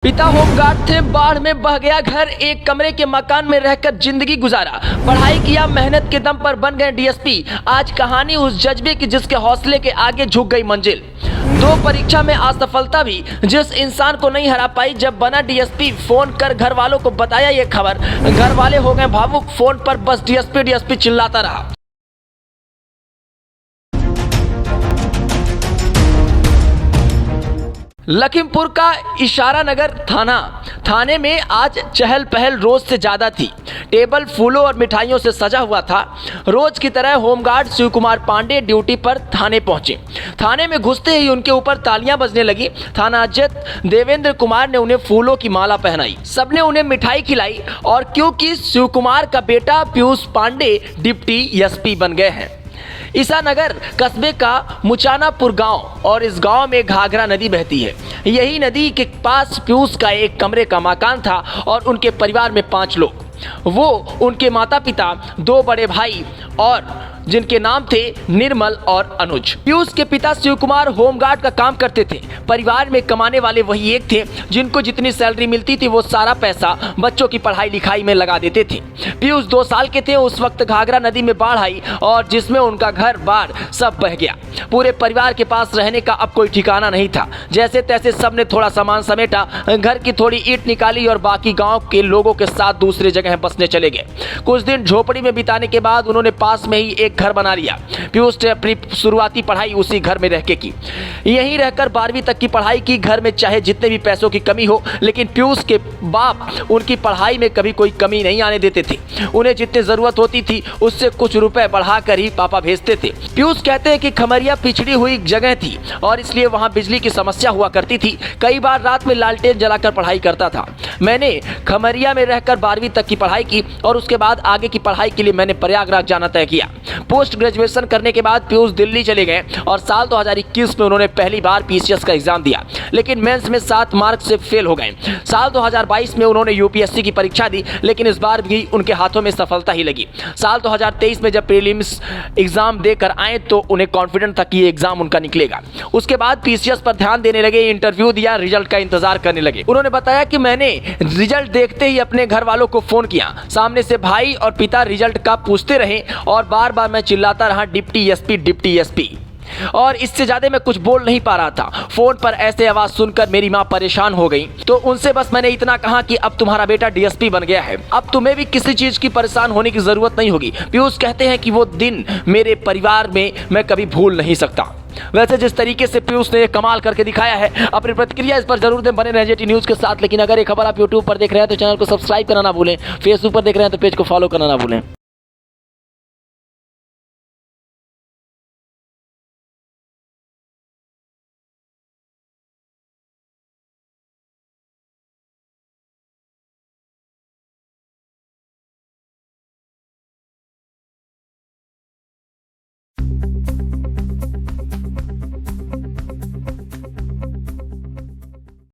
पिता होमगार्ड थे, बाढ़ में बह गया घर, एक कमरे के मकान में रहकर जिंदगी गुजारा, पढ़ाई किया, मेहनत के दम पर बन गए डीएसपी। आज कहानी उस जज्बे की जिसके हौसले के आगे झुक गई मंजिल। दो परीक्षा में असफलता भी जिस इंसान को नहीं हरा पाई, जब बना डीएसपी फोन कर घर वालों को बताया ये खबर। घर वाले हो गए भावुक, फोन पर बस डीएसपी डीएसपी चिल्लाता रहा। लखीमपुर का इशारा नगर थाने में आज चहल पहल रोज से ज्यादा थी। टेबल फूलों और मिठाइयों से सजा हुआ था। रोज की तरह होमगार्ड शिव कुमार पांडे ड्यूटी पर थाने पहुंचे। थाने में घुसते ही उनके ऊपर तालियां बजने लगी। थानाध्यक्ष देवेंद्र कुमार ने उन्हें फूलों की माला पहनाई, सबने उन्हें मिठाई खिलाई। और क्योंकि शिव कुमार का बेटा पीयूष पांडे डिप्टी एसपी बन गए हैं। ईसानगर कस्बे का मुचानापुर गांव, और इस गांव में घाघरा नदी बहती है। यही नदी के पास पीयूष का एक कमरे का मकान था और उनके परिवार में 5 लोग। वो, उनके माता पिता, 2 बड़े भाई और जिनके नाम थे निर्मल और अनुज। पीयूष के पिता शिव कुमार होमगार्ड का काम करते थे। परिवार में कमाने वाले वही एक थे जिनको जितनी सैलरी मिलती थी वो सारा पैसा बच्चों की पढ़ाई लिखाई में लगा देते थे। पीयूष 2 साल के थे उस वक्त घाघरा नदी में बाढ़ आई और जिसमें उनका घर बार सब बह गया। पूरे परिवार के पास रहने का अब कोई ठिकाना नहीं था। जैसे तैसे सबने थोड़ा सामान समेटा, घर की थोड़ी ईंट निकाली और बाकी गाँव के लोगों के साथ दूसरे जगह बसने चले गए। कुछ दिन झोपड़ी में बिताने के बाद उन्होंने पास में ही एक घर बना लिया। पीयूष ने अपनी शुरुआती पढ़ाई उसी घर में रह के की। यहीं रहकर 12वीं तक की पढ़ाई की। घर में चाहे जितने भी पैसों की कमी हो, लेकिन पीयूष के बाप उनकी पढ़ाई में कभी कोई कमी नहीं आने देते थे। उन्हें जितनी जरूरत होती थी उससे कुछ रुपए बढ़ाकर ही पापा भेजते थे। पीयूष कहते हैं कि खमरिया पिछड़ी हुई जगह थी और इसलिए वहां बिजली की समस्या हुआ करती थी। कई बार रात में लालटेन जलाकर पढ़ाई करता था। मैंने खमरिया में रहकर 12वीं तक की पढ़ाई की और उसके बाद आगे की पढ़ाई के लिए मैंने प्रयागराज जाना तय किया। पोस्ट ग्रेजुएशन करने के बाद पीयूष दिल्ली चले गए और साल 2021 में उन्होंने पहली बार पीसीएस का एग्जाम दिया, लेकिन मेंस में 7 मार्क्स से फेल हो गए। साल 2022 में उन्होंने यूपीएससी की परीक्षा दी, लेकिन इस बार भी उनके हाथों में सफलता ही लगी। साल 2023 में जब प्रीलिम्स एग्जाम देकर आए तो उन्हें कॉन्फिडेंट था कि ये एग्जाम उनका निकलेगा। उसके बाद पीसीएस पर ध्यान देने लगे, इंटरव्यू दिया, रिजल्ट का इंतजार करने लगे। उन्होंने बताया कि मैंने रिजल्ट देखते ही अपने घर वालों को फोन किया। सामने से भाई और पिता रिजल्ट का पूछते रहे और बार बार मैं चिल्लाता रहा, डिप्टी एसपी। और इससे ज्यादा मैं कुछ बोल नहीं पा रहा था। फोन पर ऐसे आवाज सुनकर मेरी माँ परेशान हो गई, तो उनसे बस मैंने इतना कहा कि अब तुम्हारा बेटा डीएसपी बन गया है, अब तुम्हें भी किसी चीज की परेशान होने की जरूरत नहीं होगी। पीयूष कहते हैं कि वो दिन मेरे परिवार में मैं कभी भूल नहीं सकता। वैसे जिस तरीके से पीयूष ने कमाल करके दिखाया है, अपनी प्रतिक्रिया इस पर जरूर दें। बने रहें जेटी न्यूज के साथ। लेकिन अगर ये खबर आप यूट्यूब पर देख रहे हैं तो चैनल को सब्सक्राइब करना ना भूलें, फेसबुक पर देख रहे हैं तो पेज को फॉलो करना ना भूलें।